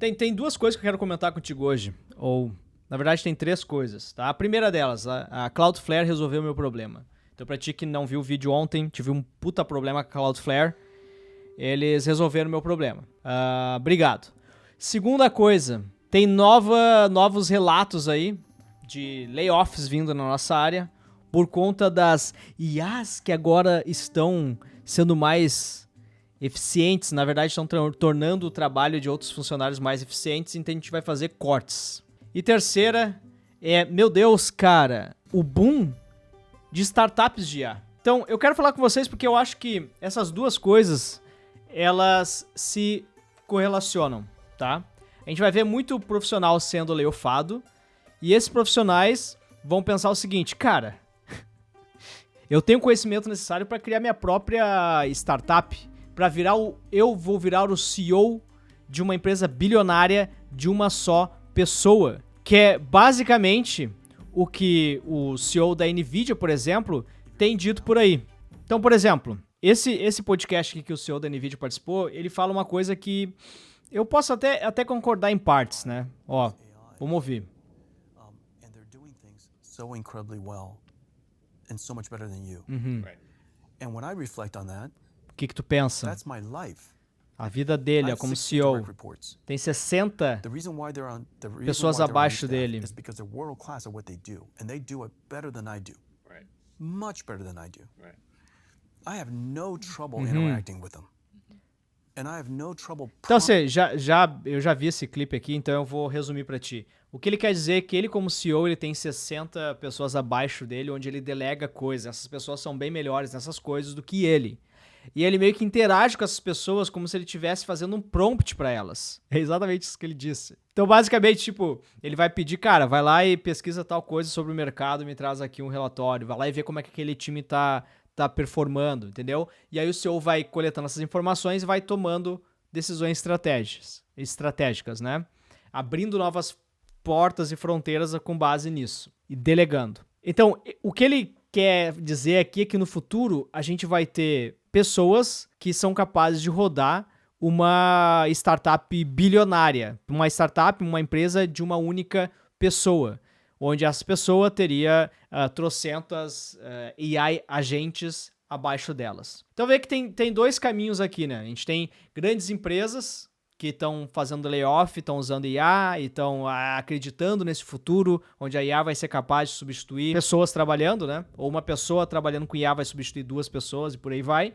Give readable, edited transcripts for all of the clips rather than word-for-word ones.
Tem duas coisas que eu quero comentar contigo hoje, ou na verdade tem três coisas, tá? A primeira delas, a Cloudflare resolveu o meu problema. Então pra ti que não viu o vídeo ontem, tive um puta problema com a Cloudflare, eles resolveram o meu problema. Obrigado. Segunda coisa, tem novos relatos aí de layoffs vindo na nossa área por conta das IAs que agora estão sendo mais eficientes, na verdade estão tornando o trabalho de outros funcionários mais eficientes, então a gente vai fazer cortes. E terceira meu Deus, cara, o boom de startups de IA. Então, eu quero falar com vocês porque eu acho que essas duas coisas, elas se correlacionam, tá? A gente vai ver muito profissional sendo layoffado e esses profissionais vão pensar o seguinte, cara, eu tenho conhecimento necessário para criar minha própria startup, eu vou virar o CEO de uma empresa bilionária de uma só pessoa, que é basicamente o que o CEO da Nvidia, por exemplo, tem dito por aí. Então, por exemplo, esse podcast aqui que o CEO da Nvidia participou, ele fala uma coisa que eu posso até concordar em partes, né? Ó, vamos ouvir. And they're doing things so incredibly well and so much better than you. Right. And when I reflect on that, O que tu pensa? that's my life. A vida dele, I have como 60 CEO, direct reports. tem 60 The reason why they're on the reason pessoas why they're on abaixo staff dele. is because they're world class at what they do, and they do it better than I do, Right. much better than I do. Right. I have no trouble interacting with them, and I have no trouble. Então, assim, eu já vi esse clipe aqui, então eu vou resumir pra ti. O que ele quer dizer é que ele, como CEO, ele tem 60 pessoas abaixo dele, onde ele delega coisas. Essas pessoas são bem melhores nessas coisas do que ele. E ele meio que interage com essas pessoas como se ele estivesse fazendo um prompt pra elas. É exatamente isso que ele disse. Então, basicamente, tipo, ele vai pedir, cara, vai lá e pesquisa tal coisa sobre o mercado e me traz aqui um relatório. Vai lá e vê como é que aquele time tá performando, entendeu? E aí o CEO vai coletando essas informações e vai tomando decisões estratégicas, né? Abrindo novas portas e fronteiras com base nisso. E delegando. Então, o que ele quer dizer aqui é que no futuro a gente vai ter pessoas que são capazes de rodar uma startup bilionária. Uma startup, uma empresa de uma única pessoa. Onde essa pessoa teria trocentas AI agentes abaixo delas. Então vê que tem dois caminhos aqui, né? A gente tem grandes empresas que estão fazendo layoff, estão usando IA e estão acreditando nesse futuro, onde a IA vai ser capaz de substituir pessoas trabalhando, né? Ou uma pessoa trabalhando com IA vai substituir duas pessoas e por aí vai.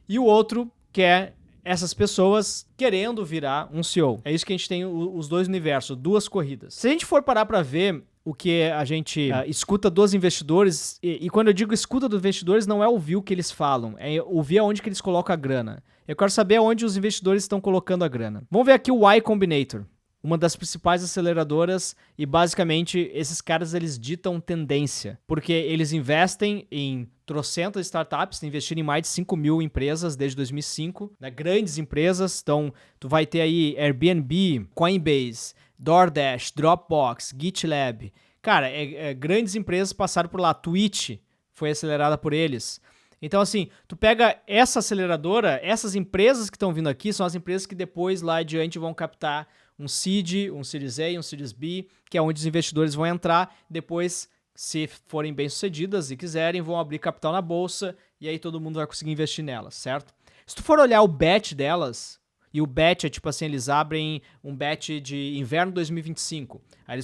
E o outro que é essas pessoas querendo virar um CEO. É isso que a gente tem os dois universos, duas corridas. Se a gente for parar para ver o que a gente escuta dos investidores, e quando eu digo escuta dos investidores, não é ouvir o que eles falam, é ouvir aonde que eles colocam a grana. Eu quero saber aonde os investidores estão colocando a grana. Vamos ver aqui o Y Combinator, uma das principais aceleradoras, e basicamente esses caras eles ditam tendência, porque eles investem em trocentas startups, investiram em mais de 5 mil empresas desde 2005, né? Grandes empresas, então tu vai ter aí Airbnb, Coinbase, DoorDash, Dropbox, GitLab. Cara, grandes empresas passaram por lá. Twitch foi acelerada por eles. Então, assim, tu pega essa aceleradora, essas empresas que estão vindo aqui são as empresas que depois lá adiante vão captar um seed, um Series A, um Series B, que é onde os investidores vão entrar. Depois, se forem bem-sucedidas e quiserem, vão abrir capital na bolsa e aí todo mundo vai conseguir investir nelas, certo? Se tu for olhar o bet delas, e o bet é tipo assim, eles abrem um bet de inverno 2025. Aí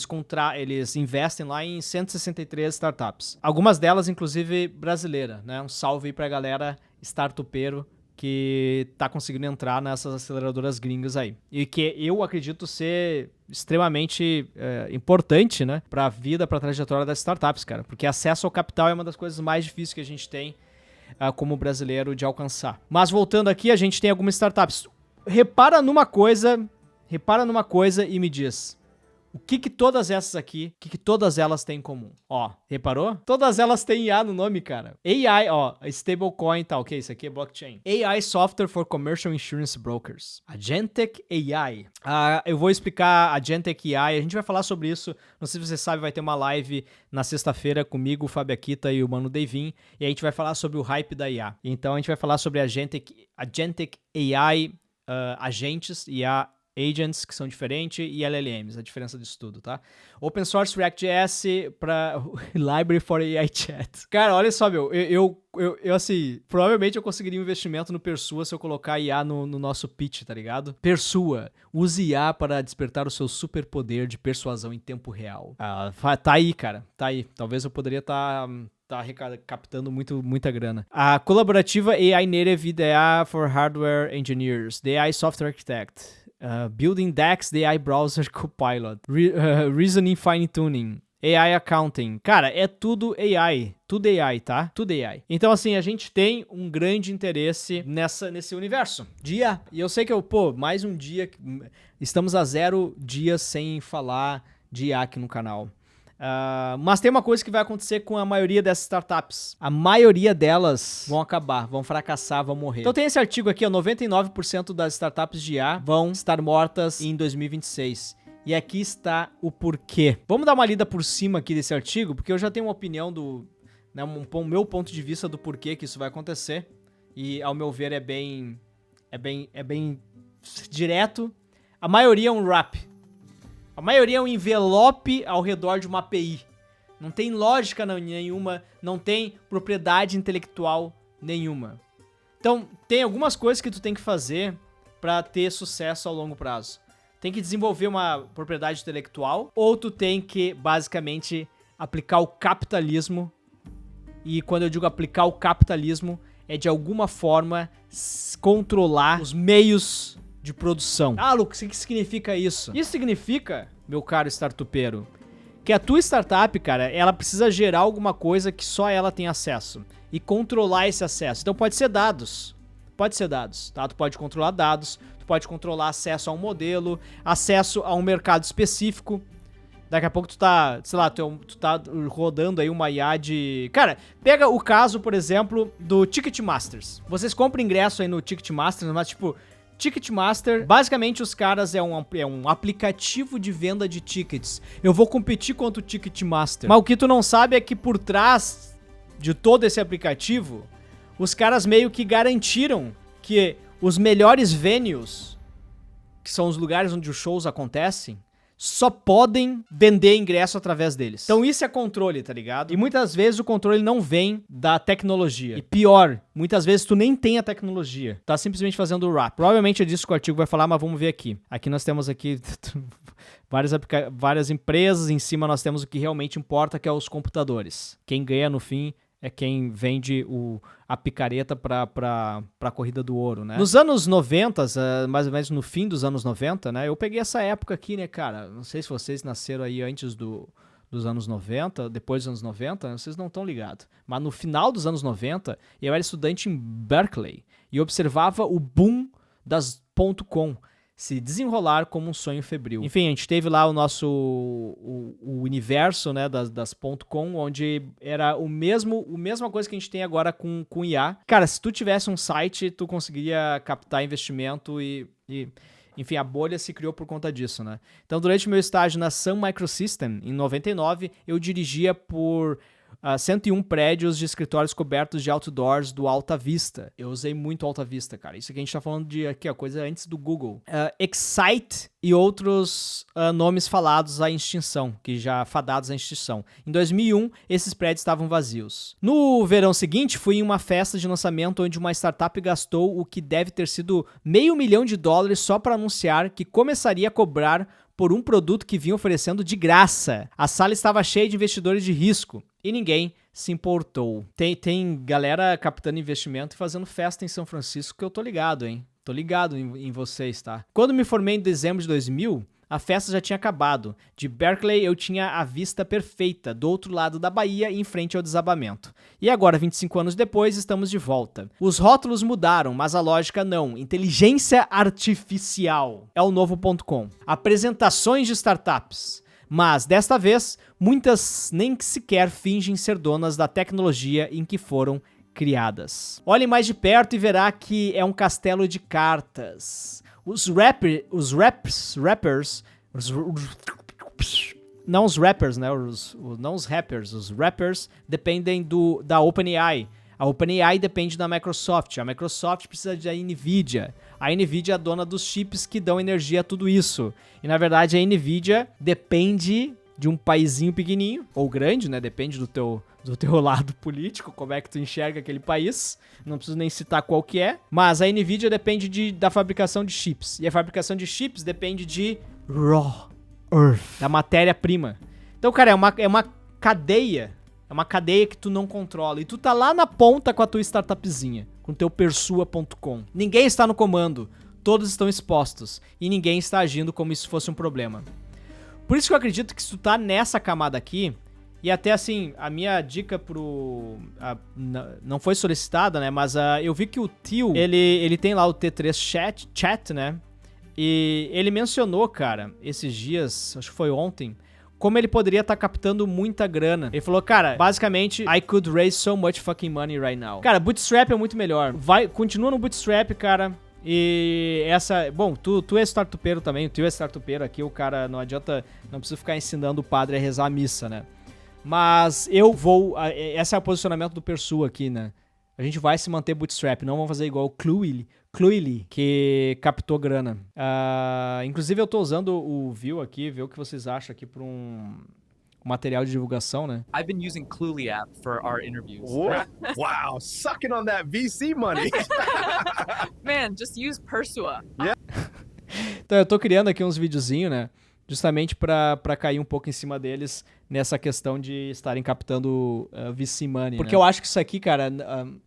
eles investem lá em 163 startups. Algumas delas, inclusive, brasileira, né? Um salve aí pra galera startupeiro que tá conseguindo entrar nessas aceleradoras gringas aí. E que eu acredito ser extremamente importante, né? Pra vida, pra trajetória das startups, cara. Porque acesso ao capital é uma das coisas mais difíceis que a gente tem como brasileiro de alcançar. Mas voltando aqui, a gente tem algumas startups. Repara numa coisa e me diz, o que todas essas aqui, o que todas elas têm em comum? Ó, reparou? Todas elas têm IA no nome, cara. AI, ó, stablecoin e tal, ok, isso aqui é blockchain. AI Software for Commercial Insurance Brokers. Agentic AI. Eu vou explicar Agentic AI, a gente vai falar sobre isso, não sei se você sabe, vai ter uma live na sexta-feira comigo, o Fábio Akita e o Mano Devin, e a gente vai falar sobre o hype da IA. Então a gente vai falar sobre Agentic AI, agentes e a agents, que são diferentes, e LLMs, a diferença disso tudo, tá? Open Source React.js para Library for AI Chat. Cara, olha só, meu, eu assim, provavelmente eu conseguiria um investimento no Persua se eu colocar IA no nosso pitch, tá ligado? Persua, use IA para despertar o seu superpoder de persuasão em tempo real. Tá aí, cara, tá aí. Talvez eu poderia tá captando muita grana. A colaborativa AI Native IDEA for Hardware Engineers, the AI Software Architect, Building DAX, the AI Browser Copilot, Reasoning Fine Tuning, AI Accounting. Cara, é tudo AI. Tudo AI, tá? Tudo AI. Então, assim, a gente tem um grande interesse nesse universo de IA. E eu sei que mais um dia... Estamos a 0 dias sem falar de IA aqui no canal. Mas tem uma coisa que vai acontecer com a maioria dessas startups. A maioria delas vão acabar, vão fracassar, vão morrer. Então tem esse artigo aqui, ó, 99% das startups de IA vão estar mortas em 2026. E aqui está o porquê. Vamos dar uma lida por cima aqui desse artigo, porque eu já tenho uma opinião meu ponto de vista do porquê que isso vai acontecer. E ao meu ver é bem direto. A maioria é um wrap. A maioria é um envelope ao redor de uma API. Não tem lógica nenhuma, não tem propriedade intelectual nenhuma. Então, tem algumas coisas que tu tem que fazer para ter sucesso ao longo prazo. Tem que desenvolver uma propriedade intelectual, ou tu tem que, basicamente, aplicar o capitalismo. E quando eu digo aplicar o capitalismo, é de alguma forma controlar os meios de produção. Ah, Lucas, o que significa isso? Isso significa, meu caro startupeiro, que a tua startup, cara, ela precisa gerar alguma coisa que só ela tem acesso e controlar esse acesso. Então pode ser dados. Pode ser dados, tá? Tu pode controlar dados, tu pode controlar acesso a um modelo, acesso a um mercado específico. Daqui a pouco tu tá, sei lá, tu tá rodando aí uma IA de... Cara, pega o caso, por exemplo, do Ticketmasters. Vocês compram ingresso aí no Ticketmasters, mas tipo... Ticketmaster, basicamente os caras é um aplicativo de venda de tickets. Eu vou competir contra o Ticketmaster. Mas o que tu não sabe é que por trás de todo esse aplicativo, os caras meio que garantiram que os melhores venues, que são os lugares onde os shows acontecem, só podem vender ingresso através deles. Então isso é controle, tá ligado? E muitas vezes o controle não vem da tecnologia. E pior, muitas vezes tu nem tem a tecnologia. Tá simplesmente fazendo o wrap. Provavelmente é disso que o artigo vai falar, mas vamos ver aqui. Aqui nós temos aqui várias empresas. Em cima nós temos o que realmente importa, que é os computadores. Quem ganha no fim é quem vende a picareta pra corrida do ouro, né? Nos anos 90, mais ou menos no fim dos anos 90, né? Eu peguei essa época aqui, né, cara? Não sei se vocês nasceram aí antes dos anos 90, depois dos anos 90, né? Vocês não estão ligados. Mas no final dos anos 90, eu era estudante em Berkeley e observava o boom das .com se desenrolar como um sonho febril. Enfim, a gente teve lá o nosso o universo, né, das .com, onde era a mesma coisa que a gente tem agora com IA. Cara, se tu tivesse um site, tu conseguiria captar investimento e enfim, a bolha se criou por conta disso, né? Então, durante o meu estágio na Sun Microsystem, em 99, eu dirigia por 101 prédios de escritórios cobertos de outdoors do Alta Vista. Eu usei muito Alta Vista, cara. Isso aqui a gente tá falando de aqui, a coisa antes do Google. Excite e outros nomes falados à extinção, que já fadados à extinção. Em 2001, esses prédios estavam vazios. No verão seguinte, fui em uma festa de lançamento onde uma startup gastou o que deve ter sido $500 mil só para anunciar que começaria a cobrar por um produto que vinha oferecendo de graça. A sala estava cheia de investidores de risco e ninguém se importou. Tem galera captando investimento e fazendo festa em São Francisco que eu tô ligado, hein? Tô ligado em vocês, tá? Quando me formei em dezembro de 2000, a festa já tinha acabado. De Berkeley eu tinha a vista perfeita, do outro lado da Bahia e em frente ao desabamento. E agora, 25 anos depois, estamos de volta. Os rótulos mudaram, mas a lógica não. Inteligência artificial é o novo .com. Apresentações de startups. Mas, desta vez, muitas nem sequer fingem ser donas da tecnologia em que foram criadas. Olhe mais de perto e verá que é um castelo de cartas. Os rappers, não os rappers, né? Não os rappers, os rappers dependem da OpenAI. A OpenAI depende da Microsoft. A Microsoft precisa da NVIDIA. A NVIDIA é a dona dos chips que dão energia a tudo isso. E, na verdade, a NVIDIA depende de um paizinho pequenininho, ou grande, né? Depende do teu lado político, como é que tu enxerga aquele país. Não preciso nem citar qual que é. Mas a NVIDIA depende da fabricação de chips. E a fabricação de chips depende de raw earth, da matéria-prima. Então, cara, é uma cadeia. É uma cadeia que tu não controla. E tu tá lá na ponta com a tua startupzinha, com o teu persua.com. Ninguém está no comando. Todos estão expostos. E ninguém está agindo como se fosse um problema. Por isso que eu acredito que se tu tá nessa camada aqui, e até assim, a minha dica não foi solicitada, né? Mas eu vi que o Tio, ele tem lá o T3 Chat, né? E ele mencionou, cara, esses dias, acho que foi ontem, como ele poderia estar captando muita grana. Ele falou, cara, basicamente, I could raise so much fucking money right now. Cara, Bootstrap é muito melhor. Continua no Bootstrap, cara. E bom, tu é startupeiro também, o Tio é startupeiro aqui, o cara não adianta, não precisa ficar ensinando o padre a rezar a missa, né? Mas esse é o posicionamento do Persua aqui, né? A gente vai se manter bootstrap, não vamos fazer igual o Cluely, que captou grana. Inclusive eu tô usando o View aqui, ver o que vocês acham aqui pra um material de divulgação, né? I've been using Cluely app for our interviews. Wow, sucking on that VC money. Man, just use Persua. Então eu tô criando aqui uns videozinhos, né? Justamente pra cair um pouco em cima deles nessa questão de estarem captando VC Money. Porque eu acho que isso aqui, cara,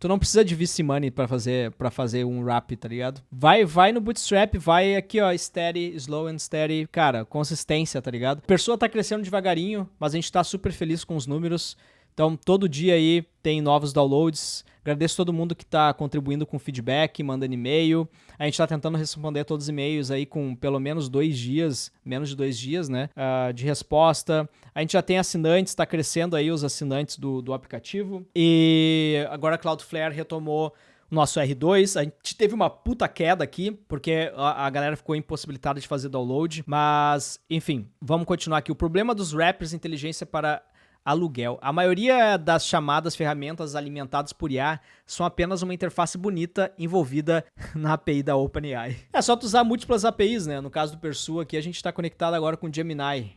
tu não precisa de VC Money pra fazer um rap, tá ligado? Vai no Bootstrap, vai aqui, ó, steady, slow and steady. Cara, consistência, tá ligado? A pessoa tá crescendo devagarinho, mas a gente tá super feliz com os números. Então, todo dia aí tem novos downloads. Agradeço todo mundo que tá contribuindo com feedback, mandando e-mail. A gente tá tentando responder todos os e-mails aí com pelo menos 2 dias, menos de 2 dias, né, de resposta. A gente já tem assinantes, tá crescendo aí os assinantes do aplicativo. E agora a Cloudflare retomou o nosso R2. A gente teve uma puta queda aqui, porque a galera ficou impossibilitada de fazer download. Mas, enfim, vamos continuar aqui. O problema dos wrappers inteligência para aluguel. A maioria das chamadas ferramentas alimentadas por IA são apenas uma interface bonita envolvida na API da OpenAI. É só tu usar múltiplas APIs, né? No caso do Persua aqui, a gente está conectado agora com o Gemini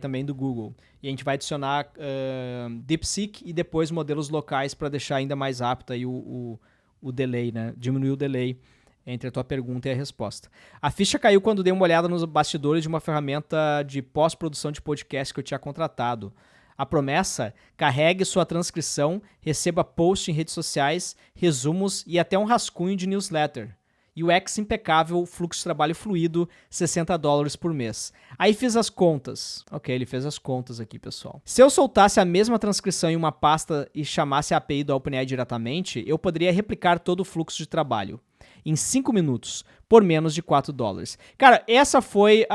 também do Google. E a gente vai adicionar DeepSeek e depois modelos locais para deixar ainda mais rápido aí o delay, né? Diminuir o delay entre a tua pergunta e a resposta. A ficha caiu quando dei uma olhada nos bastidores de uma ferramenta de pós-produção de podcast que eu tinha contratado. A promessa: carregue sua transcrição, receba post em redes sociais, resumos e até um rascunho de newsletter. UX impecável, fluxo de trabalho fluido, $60 por mês. Aí fiz as contas. Ok, ele fez as contas aqui, pessoal. Se eu soltasse a mesma transcrição em uma pasta e chamasse a API da OpenAI diretamente, eu poderia replicar todo o fluxo de trabalho em 5 minutos, por menos de $4. Cara, essa foi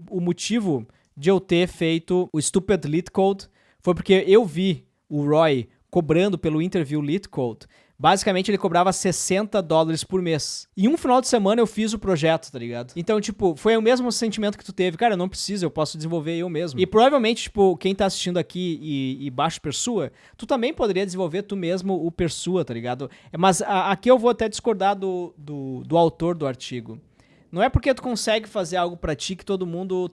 o motivo de eu ter feito o Stupid LeetCode, foi porque eu vi o Roy cobrando pelo Interview LeetCode. Basicamente, ele cobrava $60 por mês. Em um final de semana, eu fiz o projeto, tá ligado? Então, tipo, foi o mesmo sentimento que tu teve. Cara, eu não preciso, eu posso desenvolver eu mesmo. E provavelmente, tipo, quem tá assistindo aqui e baixa o Persua, tu também poderia desenvolver tu mesmo o Persua, tá ligado? Mas aqui eu vou até discordar do autor do artigo. Não é porque tu consegue fazer algo pra ti que todo mundo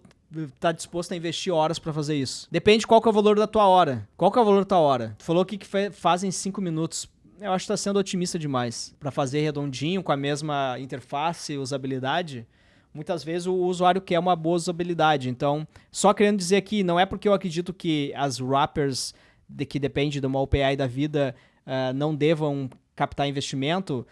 tá disposto a investir horas pra fazer isso. Depende qual que é o valor da tua hora. Qual que é o valor da tua hora? Tu falou que faz em 5 minutos. Eu acho que tá sendo otimista demais. Pra fazer redondinho, com a mesma interface, usabilidade, muitas vezes o usuário quer uma boa usabilidade. Então, só querendo dizer aqui, não é porque eu acredito que as wrappers que dependem de uma OpenAI da vida não devam captar investimento,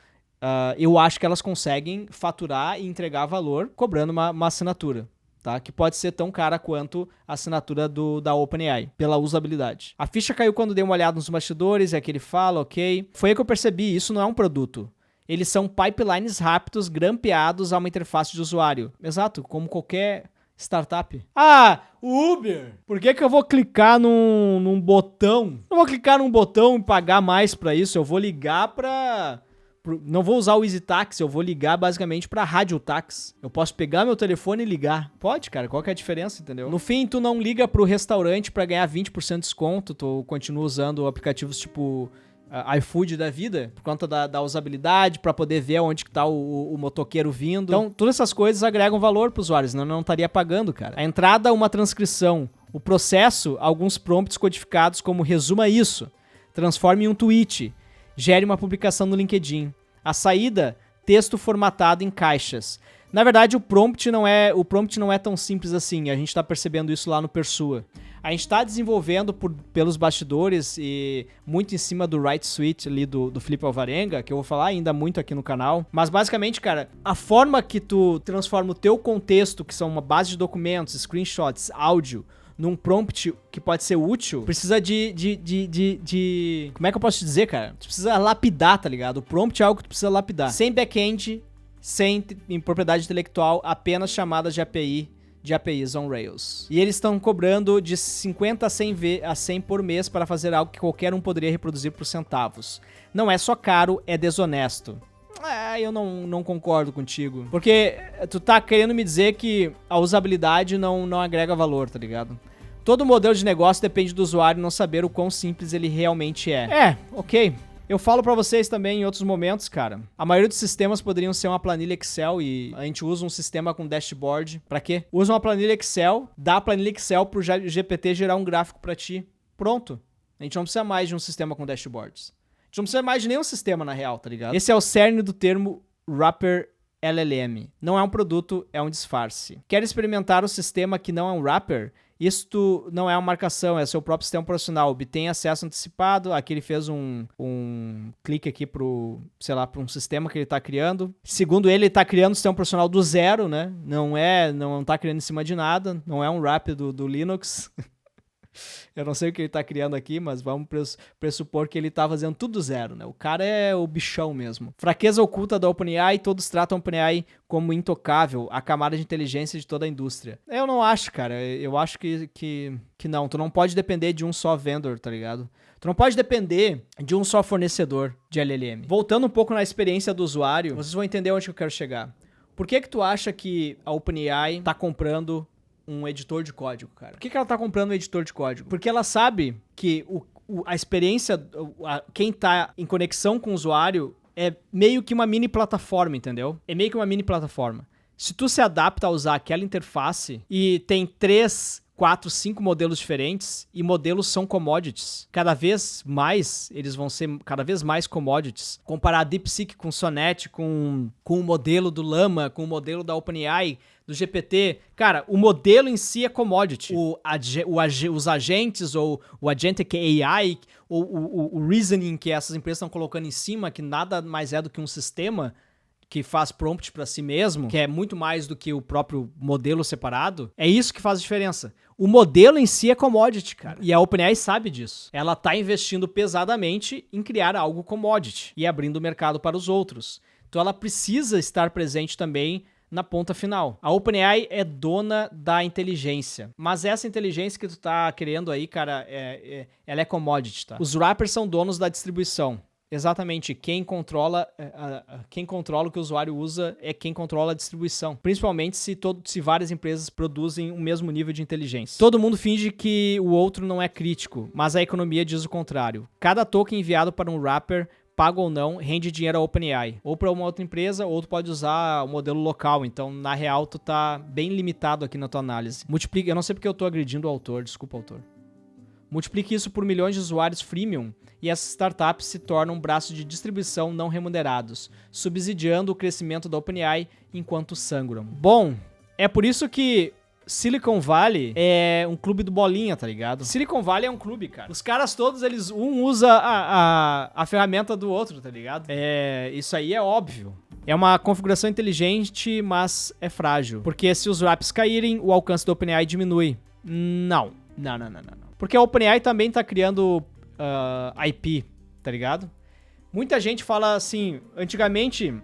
eu acho que elas conseguem faturar e entregar valor cobrando uma assinatura. Tá? Que pode ser tão cara quanto a assinatura da OpenAI, pela usabilidade. A ficha caiu quando dei uma olhada nos bastidores, é que ele fala, ok. Foi aí que eu percebi, isso não é um produto. Eles são pipelines rápidos, grampeados a uma interface de usuário. Exato, como qualquer startup. Uber! Por que eu vou clicar num botão? Não vou clicar num botão e pagar mais pra isso, eu vou ligar pra... Não vou usar o EasyTax, eu vou ligar basicamente pra RadioTax. Eu posso pegar meu telefone e ligar. Pode, cara, qual que é a diferença, entendeu? No fim, tu não liga pro restaurante pra ganhar 20% de desconto, tu continua usando aplicativos tipo iFood da vida, por conta da usabilidade, pra poder ver onde que tá o motoqueiro vindo. Então, todas essas coisas agregam valor pro usuário, senão não estaria pagando, cara. A entrada, uma transcrição. O processo, alguns prompts codificados como resuma isso, transforme em um tweet, gere uma publicação no LinkedIn. A saída, texto formatado em caixas. Na verdade, o prompt não é tão simples assim. A gente está percebendo isso lá no Persua. A gente está desenvolvendo pelos bastidores e muito em cima do Write Suite ali do Felipe Alvarenga, que eu vou falar ainda muito aqui no canal. Mas basicamente, cara, a forma que tu transforma o teu contexto, que são uma base de documentos, screenshots, áudio, num prompt que pode ser útil, precisa de... Como é que eu posso te dizer, cara? Tu precisa lapidar, tá ligado? O prompt é algo que tu precisa lapidar. Sem back-end, sem propriedade intelectual, apenas chamadas de APIs on Rails. E eles estão cobrando de 50 a 100 por mês para fazer algo que qualquer um poderia reproduzir por centavos. Não é só caro, é desonesto. Eu não concordo contigo. Porque tu tá querendo me dizer que a usabilidade não agrega valor, tá ligado? Todo modelo de negócio depende do usuário não saber o quão simples ele realmente é. Ok. Eu falo pra vocês também em outros momentos, cara. A maioria dos sistemas poderiam ser uma planilha Excel e a gente usa um sistema com dashboard. Pra quê? Usa uma planilha Excel, dá a planilha Excel pro GPT gerar um gráfico pra ti. Pronto. A gente não precisa mais de um sistema com dashboards. A gente não precisa mais de nenhum sistema, na real, tá ligado? Esse é o cerne do termo Wrapper LLM. Não é um produto, é um disfarce. Quer experimentar o sistema que não é um wrapper? Isto não é uma marcação, é seu próprio sistema operacional. Obtém acesso antecipado. Aqui ele fez um clique aqui pro, sei lá, para um sistema que ele tá criando. Segundo ele tá criando o sistema operacional do zero, né? Não tá criando em cima de nada. Não é um wrap do Linux. Eu não sei o que ele tá criando aqui, mas vamos pressupor que ele tá fazendo tudo do zero, né? O cara é o bichão mesmo. Fraqueza oculta da OpenAI, todos tratam a OpenAI como intocável, a camada de inteligência de toda a indústria. Eu não acho, cara. Eu acho que não. Tu não pode depender de um só vendor, tá ligado? Tu não pode depender de um só fornecedor de LLM. Voltando um pouco na experiência do usuário, vocês vão entender onde eu quero chegar. Por que tu acha que a OpenAI tá comprando um editor de código, cara? Por que ela tá comprando um editor de código? Porque ela sabe que a experiência, quem tá em conexão com o usuário é meio que uma mini plataforma, entendeu? É meio que uma mini plataforma. Se tu se adapta a usar aquela interface e tem 3, 4, 5 modelos diferentes e modelos são commodities. Cada vez mais, eles vão ser cada vez mais commodities. Comparar a DeepSeek com o Sonnet, com o modelo do Llama, com o modelo da OpenAI, do GPT. Cara, o modelo em si é commodity. Os agentes ou o Agentic AI ou o reasoning que essas empresas estão colocando em cima, que nada mais é do que um sistema que faz prompt para si mesmo, que é muito mais do que o próprio modelo separado, é isso que faz a diferença. O modelo em si é commodity, cara. E a OpenAI sabe disso. Ela tá investindo pesadamente em criar algo commodity e abrindo o mercado para os outros. Então ela precisa estar presente também na ponta final. A OpenAI é dona da inteligência, mas essa inteligência que tu tá querendo aí, cara, ela é commodity, tá? Os wrappers são donos da distribuição. Exatamente, quem controla o que o usuário usa é quem controla a distribuição. Principalmente se várias empresas produzem o mesmo nível de inteligência. Todo mundo finge que o outro não é crítico, mas a economia diz o contrário. Cada token enviado para um wrapper, pago ou não, rende dinheiro à OpenAI. Ou para uma outra empresa, ou tu pode usar o modelo local. Então, na real, tu tá bem limitado aqui na tua análise. Multiplica, eu não sei porque eu tô agredindo o autor, desculpa, autor. Multiplique isso por milhões de usuários freemium e essas startups se tornam um braço de distribuição não remunerados, subsidiando o crescimento da OpenAI enquanto sangram. Bom, é por isso que Silicon Valley é um clube do bolinha, tá ligado? Silicon Valley é um clube, cara. Os caras todos, um usa a ferramenta do outro, tá ligado? Isso aí é óbvio. É uma configuração inteligente, mas é frágil. Porque se os wraps caírem, o alcance da OpenAI diminui. Não. Porque a OpenAI também tá criando IP, tá ligado? Muita gente fala assim, antigamente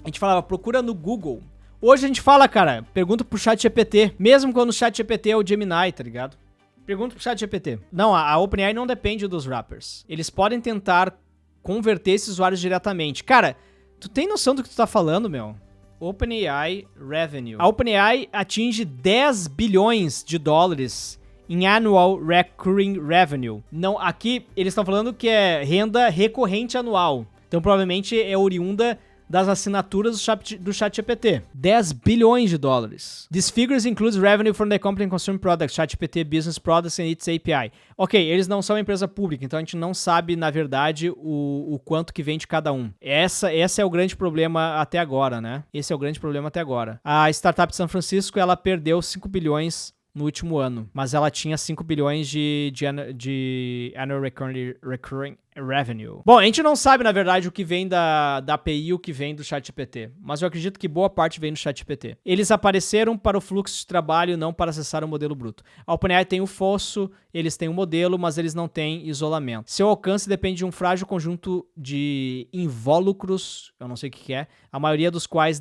a gente falava, procura no Google. Hoje a gente fala, cara, pergunta pro ChatGPT, mesmo quando o ChatGPT é o Gemini, tá ligado? Pergunta pro ChatGPT. Não, a OpenAI não depende dos wrappers. Eles podem tentar converter esses usuários diretamente. Cara, tu tem noção do que tu tá falando, meu? OpenAI Revenue. A OpenAI atinge 10 bilhões de dólares in annual recurring revenue. Não, aqui eles estão falando que é renda recorrente anual. Então provavelmente é oriunda das assinaturas do ChatGPT. 10 bilhões de dólares. These figures includes revenue from the company consumer products, ChatGPT Business Products and its API. Ok, eles não são uma empresa pública, então a gente não sabe, na verdade, o quanto que vem de cada um. Esse é o grande problema até agora, né? Esse é o grande problema até agora. A startup de São Francisco, ela perdeu 5 bilhões no último ano, mas ela tinha 5 bilhões de annual recurring revenue. Bom, a gente não sabe, na verdade, o que vem da API e o que vem do ChatGPT, mas eu acredito que boa parte vem do ChatGPT. Eles apareceram para o fluxo de trabalho, não para acessar o modelo bruto. A OpenAI tem o fosso, eles têm o modelo, mas eles não têm isolamento. Seu alcance depende de um frágil conjunto de invólucros, eu não sei o que é, a maioria dos quais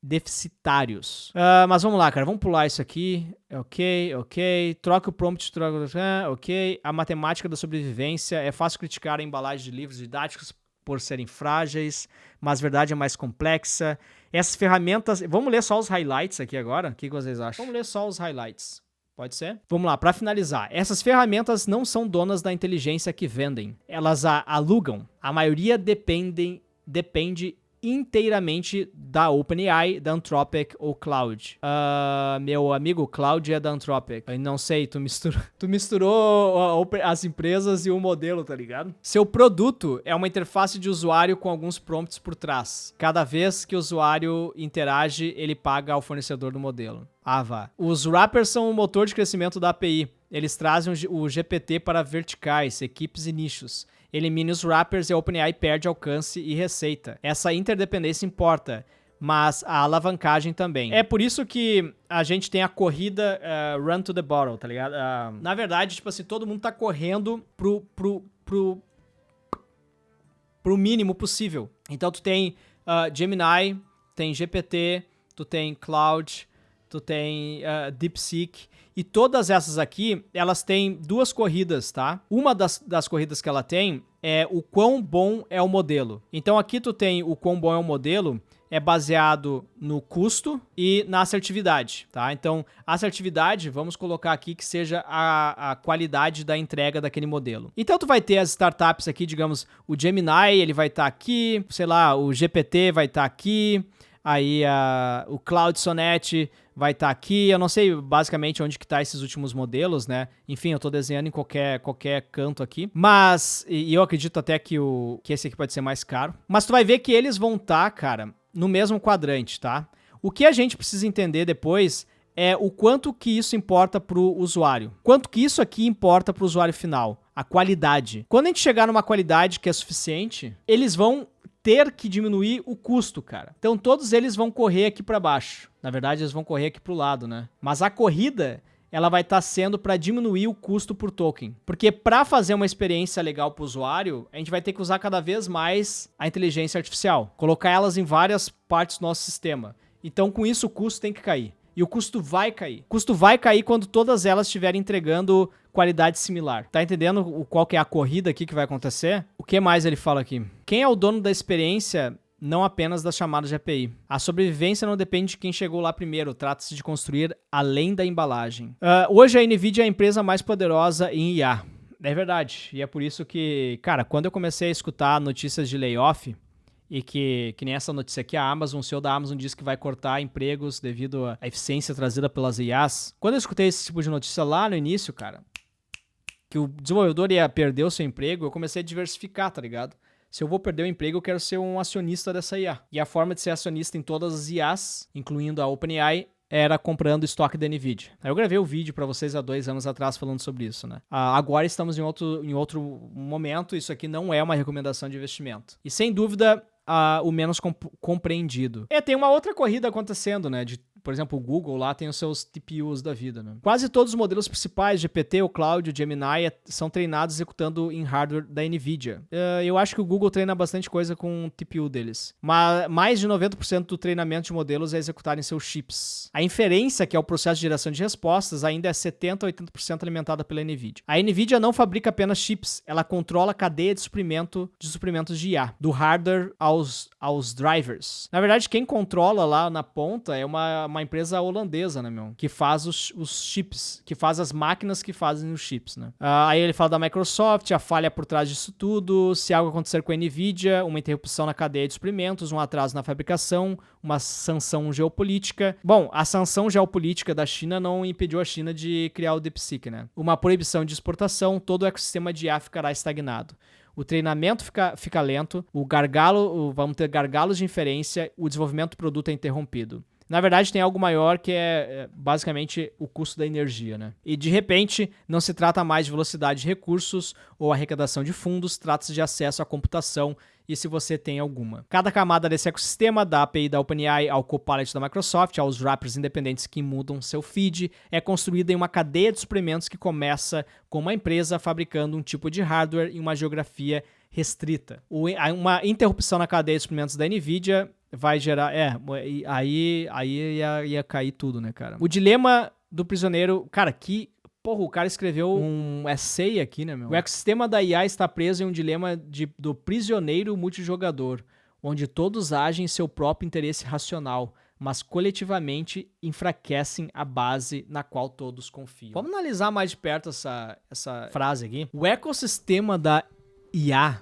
deficitários. Mas vamos lá, cara. Vamos pular isso aqui. Ok. Troca o prompt. Ok. A matemática da sobrevivência. É fácil criticar a embalagem de livros didáticos por serem frágeis, mas a verdade é mais complexa. Essas ferramentas... Vamos ler só os highlights aqui agora? O que vocês acham? Vamos ler só os highlights. Pode ser? Vamos lá, para finalizar. Essas ferramentas não são donas da inteligência que vendem. Elas a alugam. A maioria depende inteiramente da OpenAI, da Anthropic ou Cloud. Meu amigo, Cloud é da Anthropic. Eu não sei, tu misturou as empresas e o modelo, tá ligado? Seu produto é uma interface de usuário com alguns prompts por trás. Cada vez que o usuário interage, ele paga ao fornecedor do modelo. Vá. Os wrappers são o motor de crescimento da API. Eles trazem o GPT para verticais, equipes e nichos. Elimine os wrappers e a OpenAI perde alcance e receita. Essa interdependência importa, mas a alavancagem também. É por isso que a gente tem a corrida run to the bottle, tá ligado? Na verdade, tipo assim, todo mundo tá correndo pro mínimo possível. Então tu tem Gemini, tem GPT, tu tem Cloud, tu tem DeepSeek. E todas essas aqui, elas têm duas corridas, tá? Uma das corridas que ela tem é o quão bom é o modelo. Então aqui tu tem o quão bom é o modelo, é baseado no custo e na assertividade, tá? Então, a assertividade, vamos colocar aqui que seja a qualidade da entrega daquele modelo. Então, tu vai ter as startups aqui, digamos, o Gemini, ele vai estar aqui, sei lá, o GPT vai estar aqui, aí o Cloud Sonnet vai estar aqui, eu não sei basicamente onde que tá esses últimos modelos, né? Enfim, eu tô desenhando em qualquer canto aqui, mas, e eu acredito até que esse aqui pode ser mais caro, mas tu vai ver que eles vão estar, cara, no mesmo quadrante, tá? O que a gente precisa entender depois é o quanto que isso importa pro usuário, quanto que isso aqui importa pro usuário final, a qualidade. Quando a gente chegar numa qualidade que é suficiente, eles vão ter que diminuir o custo, cara. Então todos eles vão correr aqui para baixo. Na verdade, eles vão correr aqui pro lado, né? Mas a corrida, ela vai estar sendo para diminuir o custo por token. Porque para fazer uma experiência legal pro usuário, a gente vai ter que usar cada vez mais a inteligência artificial. Colocar elas em várias partes do nosso sistema. Então, com isso, o custo tem que cair. E o custo vai cair. O custo vai cair quando todas elas estiverem entregando qualidade similar. Tá entendendo qual que é a corrida aqui que vai acontecer? O que mais ele fala aqui? Quem é o dono da experiência, não apenas das chamadas de API? A sobrevivência não depende de quem chegou lá primeiro. Trata-se de construir além da embalagem. Hoje a NVIDIA é a empresa mais poderosa em IA. É verdade. E é por isso que, cara, quando eu comecei a escutar notícias de layoff, e que nem essa notícia aqui, a Amazon, o CEO da Amazon disse que vai cortar empregos devido à eficiência trazida pelas IAs. Quando eu escutei esse tipo de notícia lá no início, cara, que o desenvolvedor ia perder o seu emprego, eu comecei a diversificar, tá ligado? Se eu vou perder o emprego, eu quero ser um acionista dessa IA. E a forma de ser acionista em todas as IAs, incluindo a OpenAI, era comprando estoque da NVIDIA. Eu gravei o vídeo pra vocês há 2 anos atrás falando sobre isso, né? Agora estamos em outro momento, isso aqui não é uma recomendação de investimento. E sem dúvida, o menos compreendido. Tem uma outra corrida acontecendo, né? Por exemplo, o Google lá tem os seus TPUs da vida, né? Quase todos os modelos principais, GPT, o Cloud, o Gemini, são treinados executando em hardware da NVIDIA. Eu acho que o Google treina bastante coisa com o TPU deles. Mas mais de 90% do treinamento de modelos é executado em seus chips. A inferência, que é o processo de geração de respostas, ainda é 70% a 80% alimentada pela NVIDIA. A NVIDIA não fabrica apenas chips, ela controla a cadeia de suprimentos de IA, do hardware aos drivers. Na verdade, quem controla lá na ponta é uma uma empresa holandesa, né, meu? Que faz os chips, que faz as máquinas que fazem os chips, né? Aí ele fala da Microsoft, a falha por trás disso tudo, se algo acontecer com a Nvidia, uma interrupção na cadeia de suprimentos, um atraso na fabricação, uma sanção geopolítica. Bom, a sanção geopolítica da China não impediu a China de criar o DeepSeek, né? Uma proibição de exportação, todo o ecossistema de IA ficará estagnado. O treinamento fica lento, vamos ter gargalos de inferência, o desenvolvimento do produto é interrompido. Na verdade, tem algo maior que é basicamente o custo da energia, né? E de repente, não se trata mais de velocidade de recursos ou arrecadação de fundos, trata-se de acesso à computação e se você tem alguma. Cada camada desse ecossistema, da API da OpenAI ao Copilot da Microsoft, aos wrappers independentes que mudam seu feed, é construída em uma cadeia de suprimentos que começa com uma empresa fabricando um tipo de hardware em uma geografia restrita. Uma interrupção na cadeia de suprimentos da Nvidia vai gerar... aí ia cair tudo, né, cara? O dilema do prisioneiro... Cara, Porra, o cara escreveu um essay aqui, né, meu? O ecossistema da IA está preso em um dilema do prisioneiro multijogador, onde todos agem em seu próprio interesse racional, mas coletivamente enfraquecem a base na qual todos confiam. Vamos analisar mais de perto essa frase aqui. O ecossistema da IA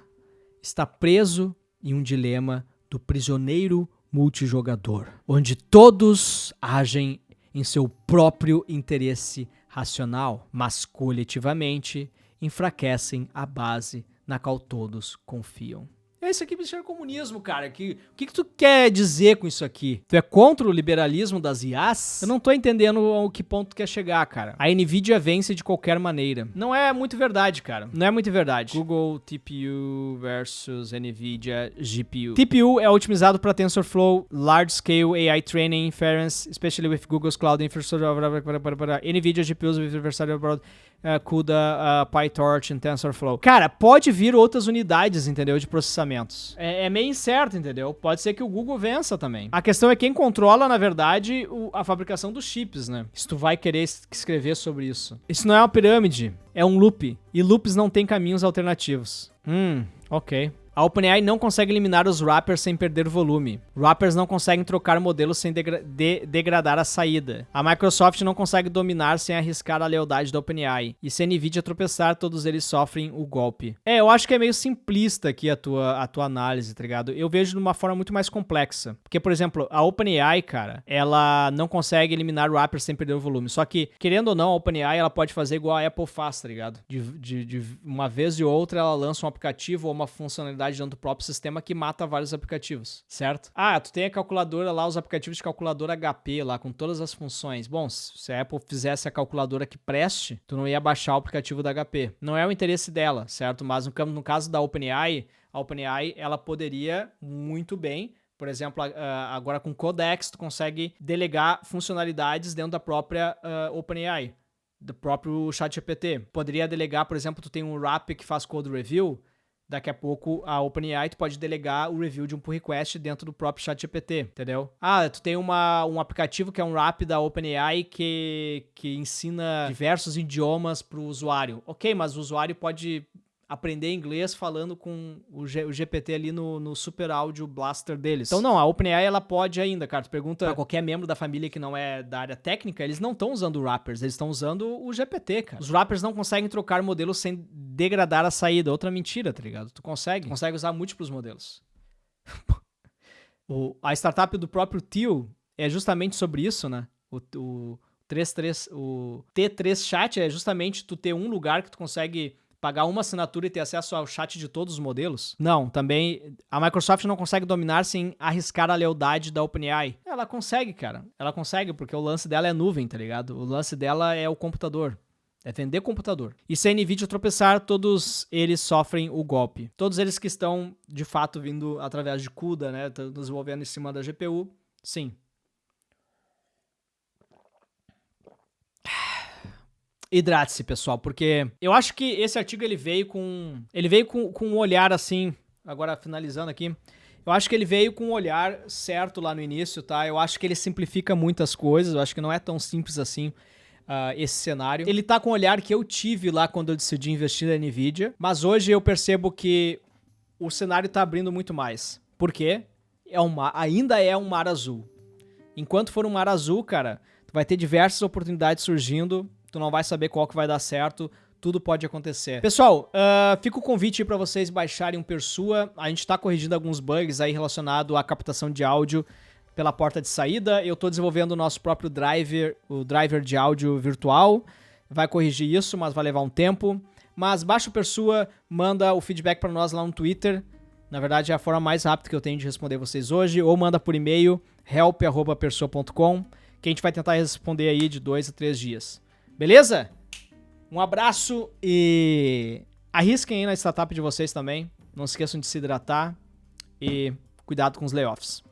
está preso em um dilema do prisioneiro multijogador, onde todos agem em seu próprio interesse racional, mas coletivamente enfraquecem a base na qual todos confiam. Isso aqui é comunismo, cara. O que tu quer dizer com isso aqui? Tu é contra o liberalismo das IAs? Eu não tô entendendo ao que ponto tu quer chegar, cara. A Nvidia vence de qualquer maneira. Não é muito verdade, cara. Não é muito verdade. Google TPU versus Nvidia GPU. TPU é otimizado para TensorFlow, Large Scale AI Training Inference, especially with Google's Cloud Infrastructure. Nvidia GPUs with versatile broad CUDA, PyTorch e TensorFlow. Cara, pode vir outras unidades, entendeu? De processamentos. É meio incerto, entendeu? Pode ser que o Google vença também. A questão é quem controla, na verdade, a fabricação dos chips, né? Se tu vai querer escrever sobre isso. Isso não é uma pirâmide, é um loop. E loops não tem caminhos alternativos. Ok. A OpenAI não consegue eliminar os wrappers sem perder volume. Wrappers não conseguem trocar modelos sem degradar a saída. A Microsoft não consegue dominar sem arriscar a lealdade da OpenAI. E se a Nvidia tropeçar, todos eles sofrem o golpe. Eu acho que é meio simplista aqui a tua análise, tá ligado? Eu vejo de uma forma muito mais complexa. Porque, por exemplo, a OpenAI, cara, ela não consegue eliminar wrappers sem perder o volume. Só que, querendo ou não, a OpenAI, ela pode fazer igual a Apple faz, tá ligado? De uma vez e outra, ela lança um aplicativo ou uma funcionalidade dentro do próprio sistema que mata vários aplicativos, certo? Tu tem a calculadora lá, os aplicativos de calculadora HP lá, com todas as funções. Bom, se a Apple fizesse a calculadora que preste, tu não ia baixar o aplicativo da HP. Não é o interesse dela, certo? Mas no caso da OpenAI, a OpenAI, ela poderia muito bem, por exemplo, agora com Codex, tu consegue delegar funcionalidades dentro da própria OpenAI, do próprio ChatGPT. Poderia delegar, por exemplo, tu tem um wrap que faz code review. Daqui a pouco, a OpenAI, tu pode delegar o review de um pull request dentro do próprio ChatGPT, entendeu? Tu tem um aplicativo que é um wrap da OpenAI que ensina diversos idiomas pro usuário. Ok, mas o usuário pode aprender inglês falando com o GPT ali no Super Audio Blaster deles. Então não, a OpenAI ela pode ainda, cara. Tu pergunta pra qualquer membro da família que não é da área técnica, eles não estão usando wrappers, eles estão usando o GPT, cara. Os wrappers não conseguem trocar modelos sem degradar a saída. Outra mentira, tá ligado? Tu consegue usar múltiplos modelos. A startup do próprio Tio é justamente sobre isso, né? O T3 Chat é justamente tu ter um lugar que tu consegue pagar uma assinatura e ter acesso ao chat de todos os modelos? Não, também a Microsoft não consegue dominar sem arriscar a lealdade da OpenAI. Ela consegue, cara. Ela consegue, porque o lance dela é nuvem, tá ligado? O lance dela é o computador. É vender computador. E se a Nvidia tropeçar, todos eles sofrem o golpe. Todos eles que estão, de fato, vindo através de CUDA, né? Desenvolvendo em cima da GPU, sim. Hidrate-se, pessoal, porque eu acho que esse artigo ele veio com um olhar assim, agora finalizando aqui, eu acho que ele veio com um olhar certo lá no início, tá? Eu acho que ele simplifica muitas coisas, eu acho que não é tão simples assim esse cenário. Ele tá com o olhar que eu tive lá quando eu decidi investir na Nvidia, mas hoje eu percebo que o cenário tá abrindo muito mais. Por quê? Ainda é um mar azul. Enquanto for um mar azul, cara, tu vai ter diversas oportunidades surgindo, tu não vai saber qual que vai dar certo, tudo pode acontecer. Pessoal, fica o convite aí pra vocês baixarem um Persua. A gente tá corrigindo alguns bugs aí relacionado à captação de áudio pela porta de saída. Eu tô desenvolvendo o nosso próprio driver, o driver de áudio virtual. Vai corrigir isso, mas vai levar um tempo. Mas baixa o Persua, manda o feedback pra nós lá no Twitter. Na verdade, é a forma mais rápida que eu tenho de responder vocês hoje. Ou manda por e-mail, help@persua.com, que a gente vai tentar responder aí de 2 a 3 dias. Beleza? Um abraço e arrisquem aí na startup de vocês também. Não se esqueçam de se hidratar e cuidado com os layoffs.